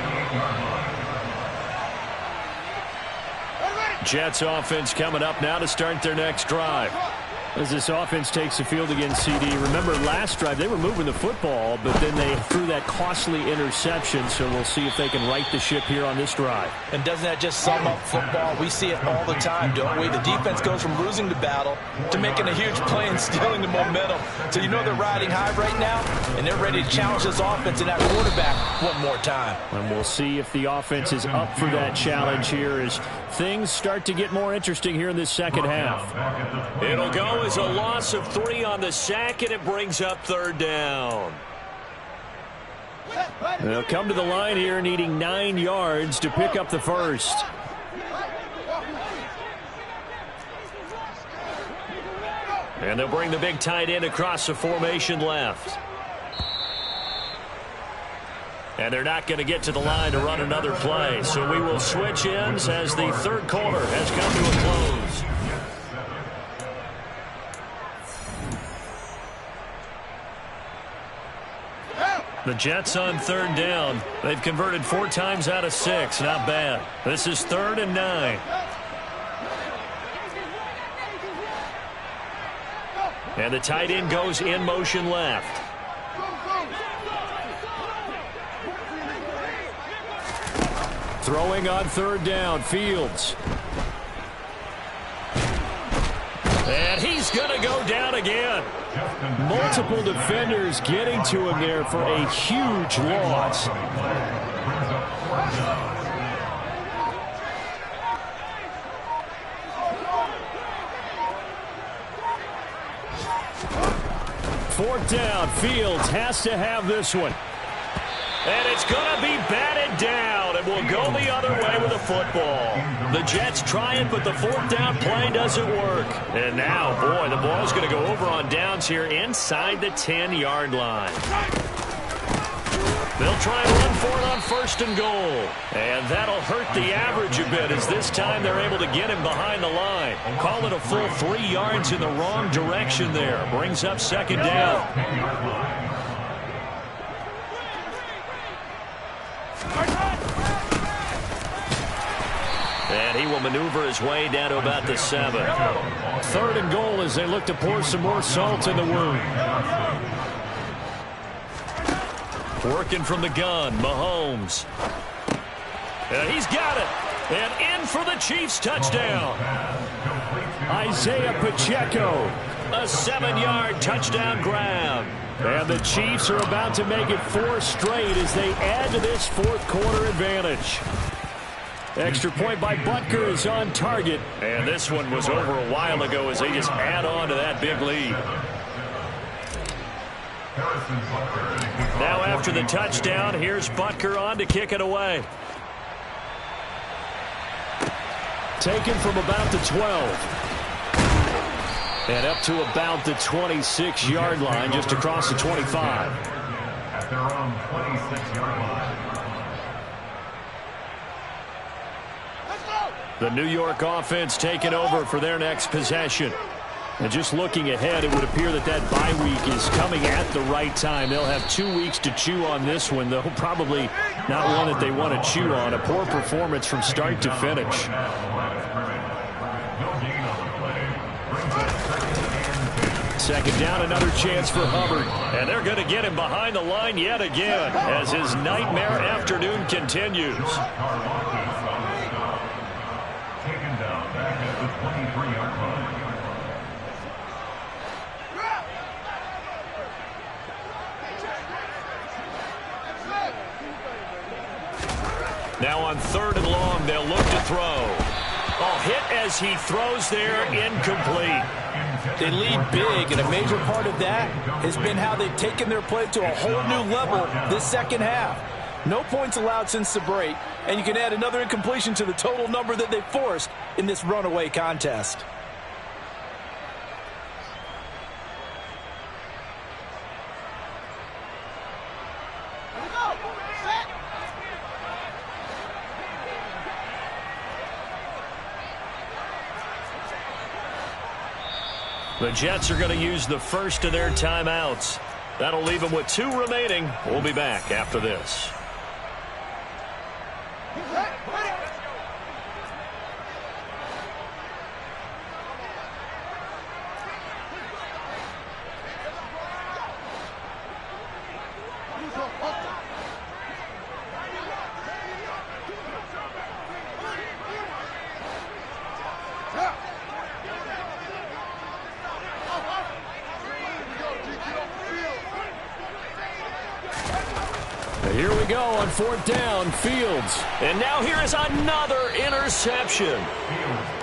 Jets offense coming up now to start their next drive. As this offense takes the field against CD. Remember last drive they were moving the football, but then they threw that costly interception, so we'll see if they can right the ship here on this drive. And doesn't that just sum up football? We see it all the time, don't we? The defense goes from losing the battle to making a huge play and stealing the momentum. So you know they're riding high right now, and they're ready to challenge this offense and that quarterback one more time. And we'll see if the offense is up for that challenge here as things start to get more interesting here in this second half. It'll go as a loss of 3 on the sack, and it brings up third down. They'll come to the line here needing 9 yards to pick up the first. And they'll bring the big tight end across the formation left. And they're not going to get to the line to run another play. So we will switch ends as the third quarter has come to a close. The Jets on third down. They've converted 4 times out of 6. Not bad. This is 3rd and 9. And the tight end goes in motion left. Throwing on third down, Fields. And he's going to go down again. Multiple defenders getting to him there for a huge loss. Fourth down, Fields has to have this one. And it's going to be batted down, and we'll go the other way with the football. The Jets try it, but the fourth down play doesn't work. And now, boy, the ball's going to go over on downs here inside the 10-yard line. They'll try and run for it on 1st and goal. And that'll hurt the average a bit as this time they're able to get him behind the line. Call it a full 3 yards in the wrong direction there. Brings up 2nd down. And he will maneuver his way down to about the 7. 3rd and goal as they look to pour some more salt in the wound. Working from the gun, Mahomes. And he's got it. And in for the Chiefs touchdown. Isaiah Pacheco. A 7-yard touchdown grab. And the Chiefs are about to make it 4 straight as they add to this fourth quarter advantage. Extra point by Butker is on target. And this one was over a while ago as they just add on to that big lead. Now after the touchdown, here's Butker on to kick it away. Taken from about the 12. And up to about the 26-yard line, just across the 25. At their own 26-yard line. The New York offense taking over for their next possession. And just looking ahead, it would appear that that bye week is coming at the right time. They'll have 2 weeks to chew on this one, though probably not one that they want to chew on. A poor performance from start to finish. Second down, another chance for Hubbard. And they're going to get him behind the line yet again as his nightmare afternoon continues. Now on 3rd and long, they'll look to throw. Oh, hit as he throws there, incomplete. They lead big, and a major part of that has been how they've taken their play to a whole new level this second half. No points allowed since the break, and you can add another incompletion to the total number that they forced in this runaway contest. The Jets are going to use the first of their timeouts. That'll leave them with 2 remaining. We'll be back after this. Here we go on 4th down, Fields. And now here is another interception.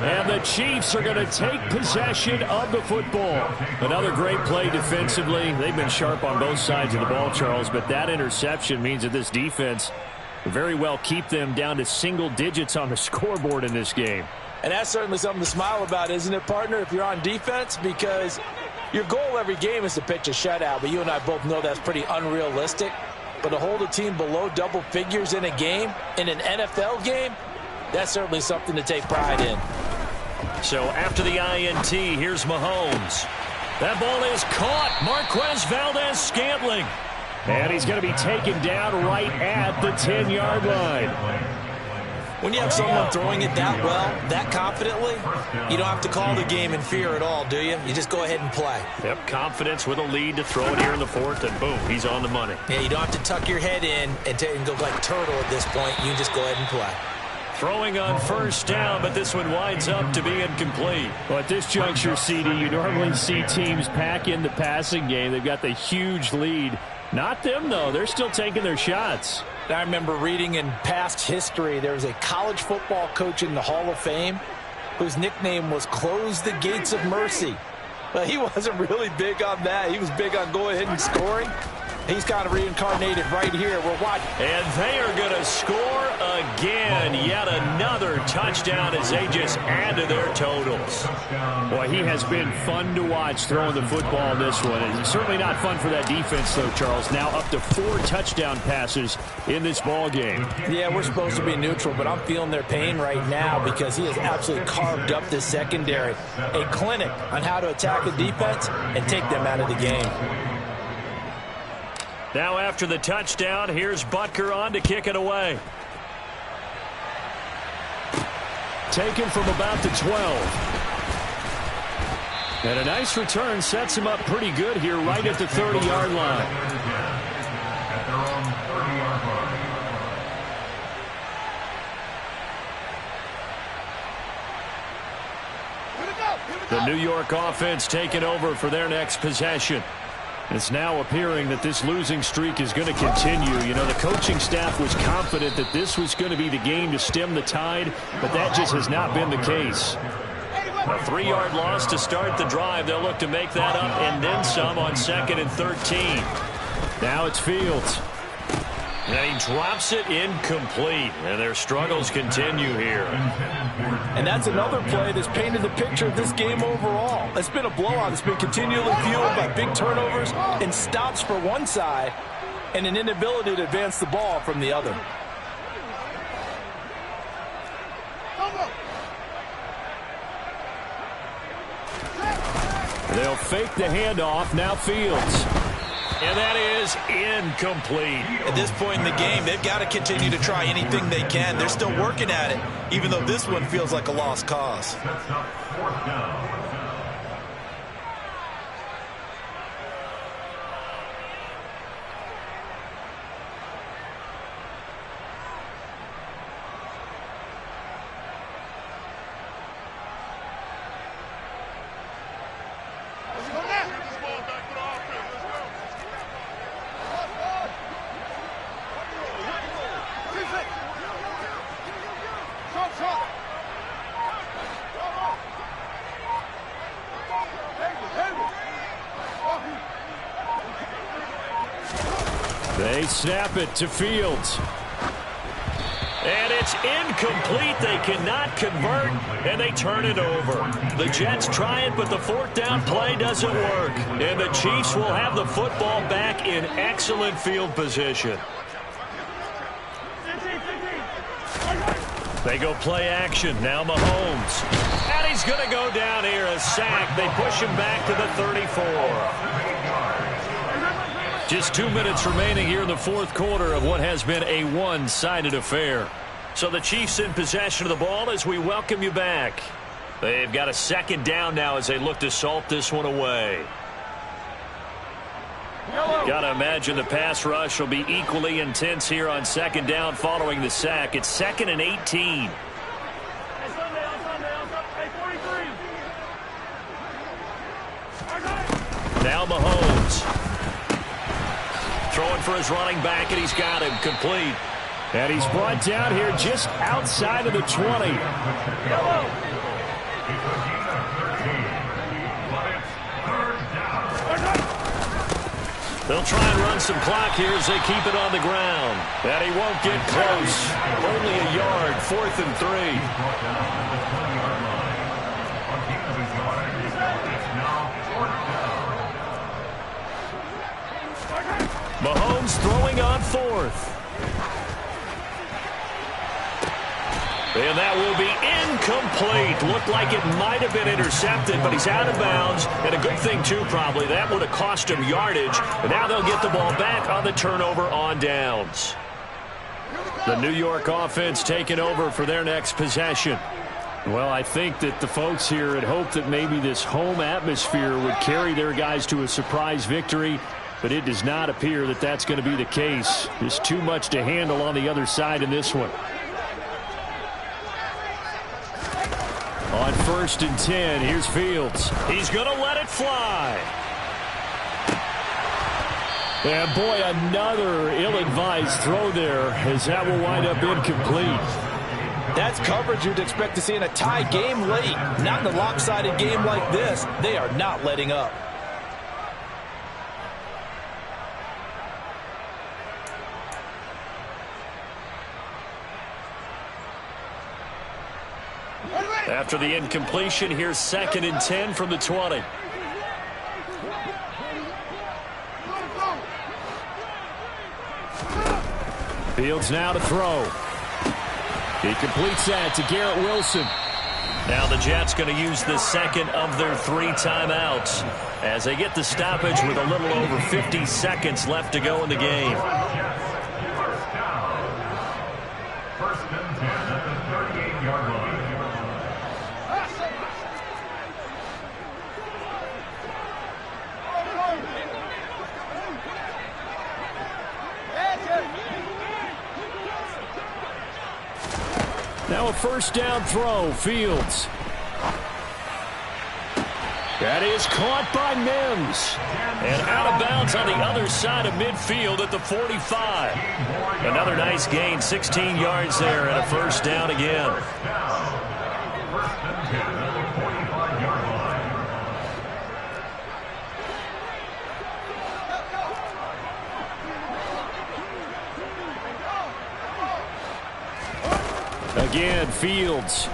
And the Chiefs are going to take possession of the football. Another great play defensively. They've been sharp on both sides of the ball, Charles, but that interception means that this defense will very well keep them down to single digits on the scoreboard in this game. And that's certainly something to smile about, isn't it, partner, if you're on defense? Because your goal every game is to pitch a shutout, but you and I both know that's pretty unrealistic. But to hold a team below double figures in a game, in an NFL game, that's certainly something to take pride in. So after the INT, here's Mahomes. That ball is caught. Marquez Valdes-Scantling. And he's going to be taken down right at the 10-yard line. When you have someone throwing it that well, that confidently, you don't have to call the game in fear at all, do you? You just go ahead and play. Yep, confidence with a lead to throw it here in the 4th, and boom, he's on the money. Yeah, you don't have to tuck your head in and go like turtle at this point. You can just go ahead and play. Throwing on 1st down, but this one winds up to be incomplete. Well, at this juncture, CD, you normally see teams pack in the passing game. They've got the huge lead. Not them, though. They're still taking their shots. I remember reading in past history, there was a college football coach in the Hall of Fame whose nickname was Close the Gates of Mercy. But he wasn't really big on that. He was big on go ahead and scoring. He's kind of reincarnated right here. We're watching. And they are going to score again. Yet another touchdown as they just add to their totals. Boy, he has been fun to watch throwing the football in this one. It's certainly not fun for that defense, though, Charles. Now up to 4 touchdown passes in this ball game. Yeah, we're supposed to be neutral, but I'm feeling their pain right now because he has absolutely carved up this secondary. A clinic on how to attack the defense and take them out of the game. Now after the touchdown, here's Butker on to kick it away. Taken from about the 12. And a nice return sets him up pretty good here right at the 30-yard line. The New York offense taking over for their next possession. It's now appearing that this losing streak is going to continue. You know, the coaching staff was confident that this was going to be the game to stem the tide, but that just has not been the case. A 3-yard loss to start the drive. They'll look to make that up and then some on 2nd and 13. Now it's Fields. And he drops it incomplete. And their struggles continue here. And that's another play that's painted the picture of this game overall. It's been a blowout. It's been continually fueled by big turnovers and stops for one side and an inability to advance the ball from the other. They'll fake the handoff. Now Fields. And that is incomplete. At this point in the game, they've got to continue to try anything they can. They're still working at it, even though this one feels like a lost cause. That's up 4th down. They snap it to Fields. And it's incomplete. They cannot convert, and they turn it over. The Jets try it, but the fourth down play doesn't work. And the Chiefs will have the football back in excellent field position. They go play action. Now Mahomes. And he's going to go down here, a sack. They push him back to the 34. Just 2 minutes remaining here in the fourth quarter of what has been a one-sided affair. So the Chiefs in possession of the ball as we welcome you back. They've got a second down now as they look to salt this one away. Got to imagine the pass rush will be equally intense here on second down following the sack. It's 2nd and 18. Now Mahomes. Throwing for his running back, and he's got him complete. And he's brought down here just outside of the 20. They'll try and run some clock here as they keep it on the ground. And he won't get close. Only a yard, 4th and 3. Mahomes throwing on 4th. And that will be incomplete. Looked like it might have been intercepted, but he's out of bounds. And a good thing, too, probably. That would have cost him yardage. And now they'll get the ball back on the turnover on downs. The New York offense taking over for their next possession. Well, I think that the folks here had hoped that maybe this home atmosphere would carry their guys to a surprise victory. But it does not appear that that's going to be the case. There's too much to handle on the other side in this one. On 1st and 10, here's Fields. He's going to let it fly. And boy, another ill-advised throw there as that will wind up incomplete. That's coverage you'd expect to see in a tie game late. Not in a lopsided game like this. They are not letting up. After the incompletion, here's 2nd and 10 from the 20. Fields now to throw. He completes that to Garrett Wilson. Now the Jets going to use the second of their 3 timeouts as they get the stoppage with a little over 50 seconds left to go in the game. First and 10 at the 38-yard line. Now a first down throw, Fields. That is caught by Mims. And out of bounds on the other side of midfield at the 45. Another nice gain, 16 yards there and a first down again. First and 10 at the 45-yard line. Again, Fields.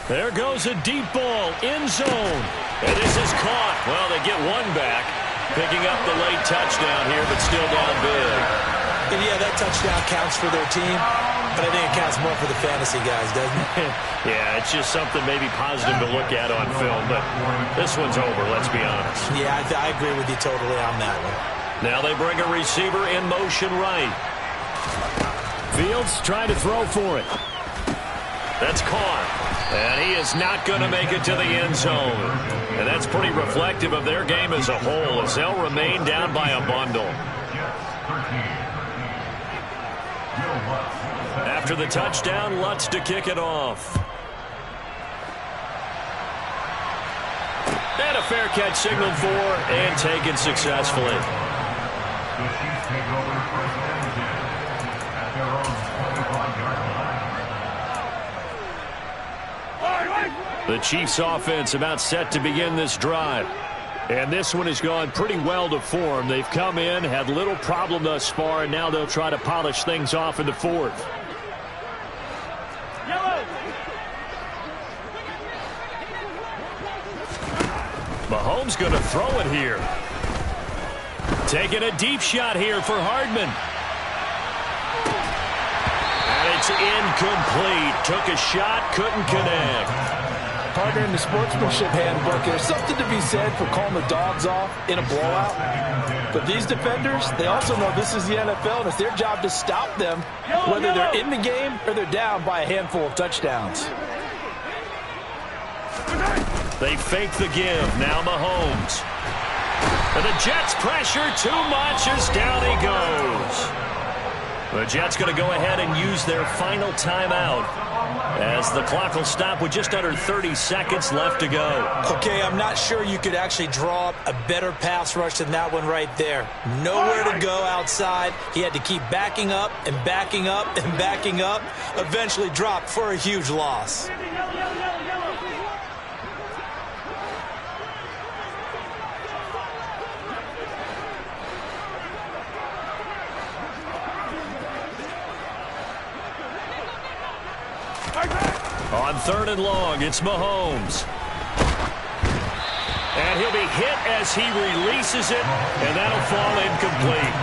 There goes a deep ball, end zone. And this is caught. Well, they get one back, picking up the late touchdown here, but still down big. And yeah, that touchdown counts for their team, but I think it counts more for the fantasy guys, doesn't it? Yeah, it's just something maybe positive to look at on film, but this one's over, let's be honest. Yeah, I agree with you totally on that one. Now they bring a receiver in motion right. Fields trying to throw for it. That's caught. And he is not going to make it to the end zone. And that's pretty reflective of their game as a whole as they'll remain down by a bundle. After the touchdown, Lutz to kick it off. And a fair catch signaled for and taken successfully. The Chiefs take over first and 10 at their own 25-yard line. The Chiefs offense about set to begin this drive. And this one has gone pretty well to form. They've come in, had little problem thus far, and now they'll try to polish things off in the fourth. Mahomes going to throw it here. Taking a deep shot here for Hardman. And it's incomplete. Took a shot, couldn't connect. Partner, in the sportsmanship handbook, there's something to be said for calling the dogs off in a blowout. But these defenders, they also know this is the NFL, and it's their job to stop them, whether they're in the game or they're down by a handful of touchdowns. They fake the give. Now Mahomes. And the Jets pressure too much as down he goes. The Jets going to go ahead and use their final timeout as the clock will stop with just under 30 seconds left to go. Okay, I'm not sure you could actually draw up a better pass rush than that one right there. Nowhere to go outside. He had to keep backing up and backing up and backing up. Eventually dropped for a huge loss. On 3rd and long, it's Mahomes. And he'll be hit as he releases it, and that'll fall incomplete.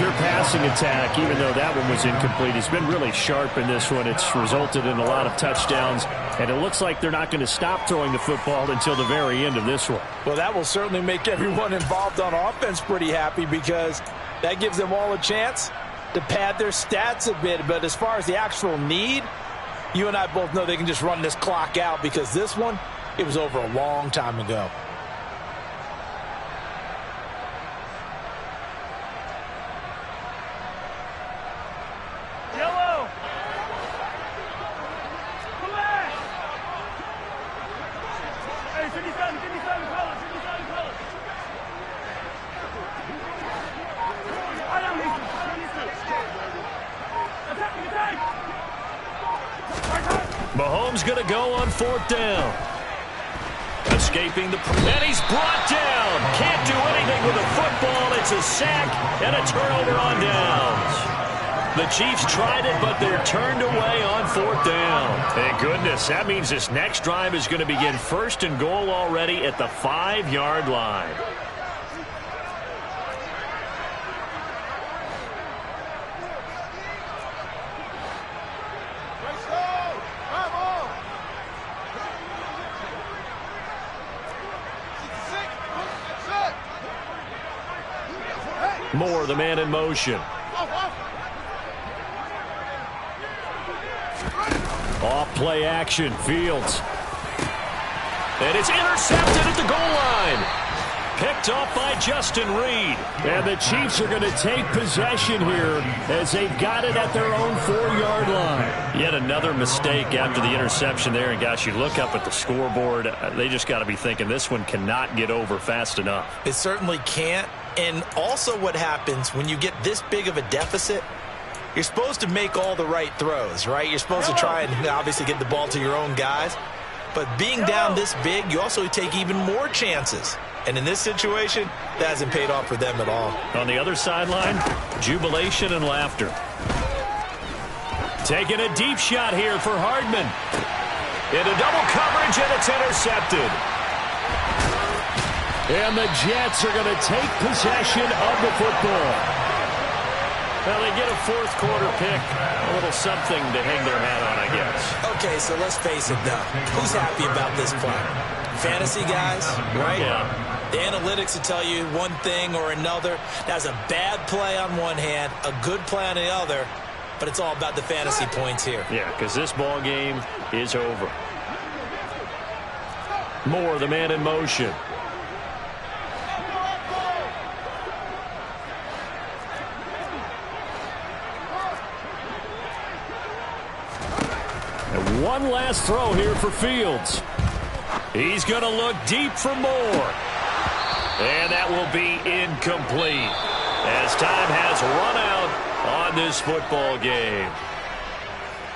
Their passing attack, even though that one was incomplete, has been really sharp in this one. It's resulted in a lot of touchdowns, and it looks like they're not going to stop throwing the football until the very end of this one. Well, that will certainly make everyone involved on offense pretty happy because that gives them all a chance to pad their stats a bit. But as far as the actual need, you and I both know they can just run this clock out because this one, it was over a long time ago. Yellow. Hey, 57, fellas, 57, fellas. I don't need attack. Mahomes going to go on 4th down. Escaping the... And he's brought down. Can't do anything with a football. It's a sack and a turnover on downs. The Chiefs tried it, but they're turned away on 4th down. Thank goodness. That means this next drive is going to begin 1st and goal already at the 5-yard line. Moore, the man in motion. Off play action, Fields. And it's intercepted at the goal line. Picked off by Justin Reed. And the Chiefs are going to take possession here as they've got it at their own 4-yard line. Yet another mistake after the interception there. And, gosh, you look up at the scoreboard. They just got to be thinking this one cannot get over fast enough. It certainly can't. And also what happens when you get this big of a deficit, you're supposed to make all the right throws, right? You're supposed to try and obviously get the ball to your own guys. But being down this big, you also take even more chances. And in this situation, that hasn't paid off for them at all. On the other sideline, jubilation and laughter. Taking a deep shot here for Hardman. Into double coverage, and it's intercepted. And the Jets are going to take possession of the football. Well, they get a 4th quarter pick. A little something to hang their hat on, I guess. Okay, so let's face it, though. Who's happy about this play? Fantasy guys, right? Yeah. The analytics will tell you one thing or another. That's a bad play on one hand, a good play on the other, but it's all about the fantasy points here. Yeah, because this ball game is over. Moore, the man in motion. And one last throw here for Fields. He's going to look deep for Moore. And that will be incomplete as time has run out on this football game.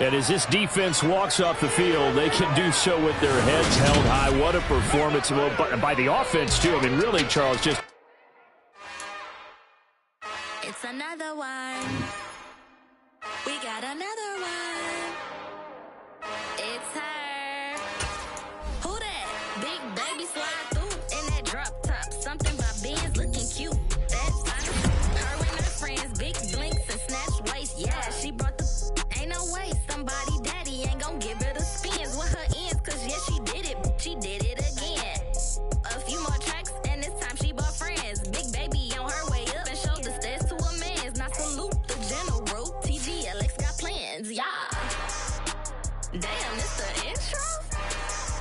And as this defense walks off the field, they can do so with their heads held high. What a performance by the offense, too. I mean, really, Charles, just... It's another one. We got another one. It's her. Who that? Big baby slide through in that drop top. Something about Benz looking cute. That's fine. Her and her friends, big blinks and snatch waist. Yeah, she brought the... Ain't no way somebody daddy ain't gon' give her the spins with her ends. Cause yeah, she did it. She did it again. A few more tracks and this time she bought friends. Big baby on her way up and showed the stairs to a man's. Now salute the general. TGLX got plans, yeah. Damn, this